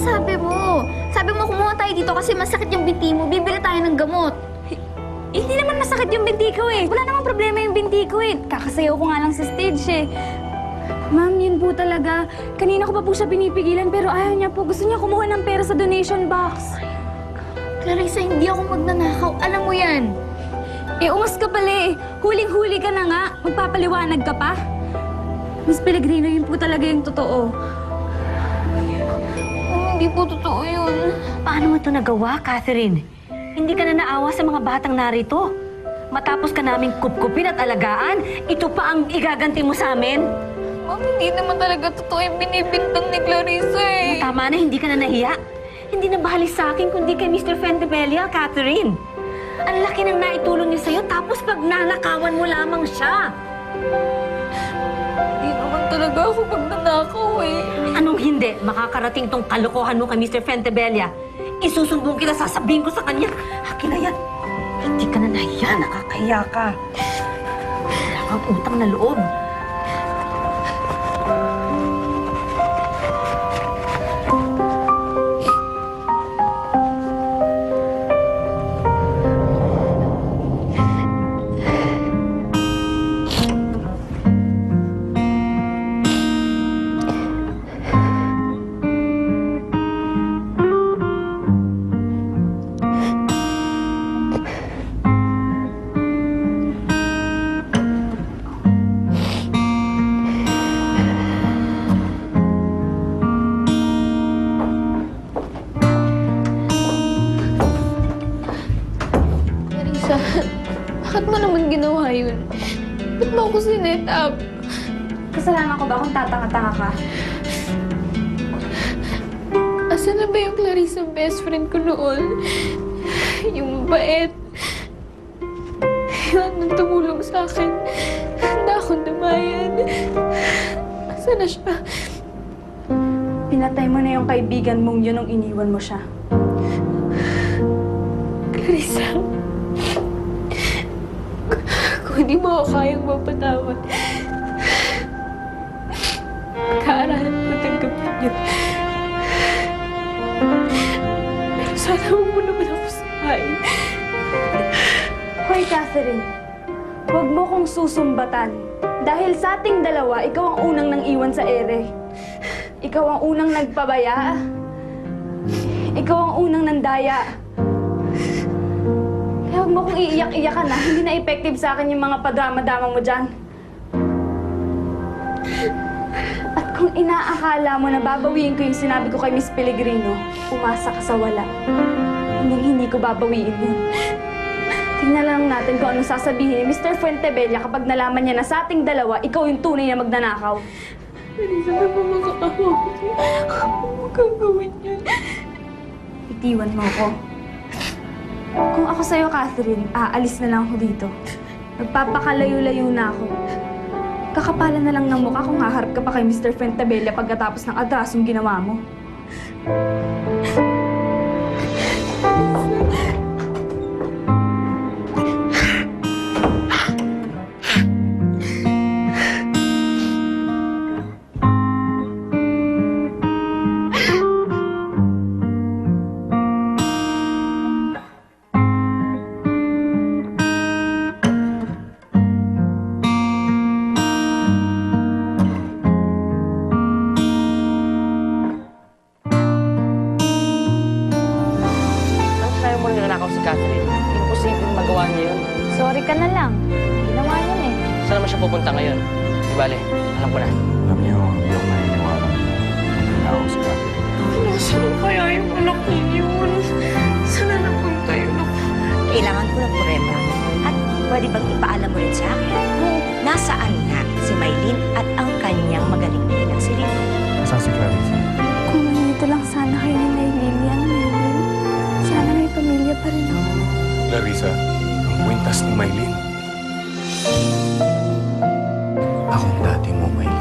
sabi mo? Sabi mo kumuha tayo dito kasi masakit yung binti mo. Bibili tayo ng gamot. Hindi naman masakit yung binti ko eh. Wala namang problema yung binti ko eh. Kakasayaw ko nga lang sa stage eh. Ma'am, yun po talaga. Kanina ko pa po siya pinipigilan pero ayaw niya po. Gusto niya kumuha ng pera sa donation box. Clarissa, hindi ako magnanakaw. Alam mo yan. Eh, umas ka pala eh. Huling-huli ka na nga. Magpapaliwanag ka pa. Miss Pellegrino, yun po talaga yung totoo. Hindi po totoo yun. Paano mo ito nagawa, Catherine? Hindi ka na naawa sa mga batang narito. Matapos ka naming kupkupin at alagaan, ito pa ang igaganti mo sa amin? Ma'am, hindi naman talaga totoo yung binibintang ni Clarissa eh. Tama na, hindi ka na nahiya. Hindi na bahali sa akin, kundi kay Mr. Fendebella, Catherine. Ang laki ng naitulong niya sa'yo, tapos pag nanakawan mo lamang siya. Hindi naman talaga ako magnanakaw eh. Anong hindi? Makakarating tong kalokohan mo kay Mr. Fendebella. Isusumbong kita, sasabihin ko sa kanya. Akin na yan. Hindi ka na nahiya, nakakahiya ka. Wala kang utang na loob. Clarissa, bakit mo naman ginawa yun? Ba't mo ako sinet up? Kasalanan ko ba kung tatanga-tanga ka? Asan na ba yung Clarissa best friend ko noon? Yung mabait. Yung nang tumulong sa akin. Handa akong damayan. Asan na siya? Pinatay mo na yung kaibigan mong yun nung iniwan mo siya. Clarissa, kung hindi mo ako kayang mapatawad, pag-aaralan ko tanggapin yun. Pero sana huwag mo naman ako sahayin. Hoy, Catherine. Huwag mo kong susumbatan. Dahil sa ating dalawa, ikaw ang unang nang iwan sa ere. Ikaw ang unang nagpabaya. Ikaw ang unang nandaya. Kaya huwag mo kong iiyak-iyakan na. Hindi na effective sa akin yung mga padrama-dama mo dyan. At kung inaakala mo na babawiin ko yung sinabi ko kay Miss Pellegrino, umasa ka sa wala. Hindi ko babawiin yun. Tingnan lang natin kung anong sasabihin ni Mr. Fuentebella kapag nalaman niya na sa ating dalawa, ikaw yung tunay na magnanakaw. Clarissa, ano ba makakawa ko? Huwag mo kang gawin yun. Itiwan mo ako. Kung ako sa'yo, Catherine, aalis na lang ako dito. Nagpapakalayo-layo na ako. Kakapalan na lang ng mukha kung haharap ka pa kay Mr. Fuentebella pagkatapos ng atrasong ginawa mo. Si Catherine. Imposible magawa niya yun. Sorry ka na lang. Ginawa niya eh. Saan naman siya pupunta ngayon? Di bale, alam ko na. Alam niyo, hindi ako naniniwala. Hindi ako si Catherine. Nasaan kaya yung anak ninyo? Saan na napunta yun? Kailangan ko ng pruweba. At pwede bang ipaalam mo rin sa akin kung nasaan nga si Maylin at ang kanyang magaling na si Rin? Nasaan si Clarissa? Kung nandito lang sana kayo ni Lilian, sana may pamilya pa rin ako. Clarissa, ang kwintas ni Maylin. Akong dati mo, Maylin.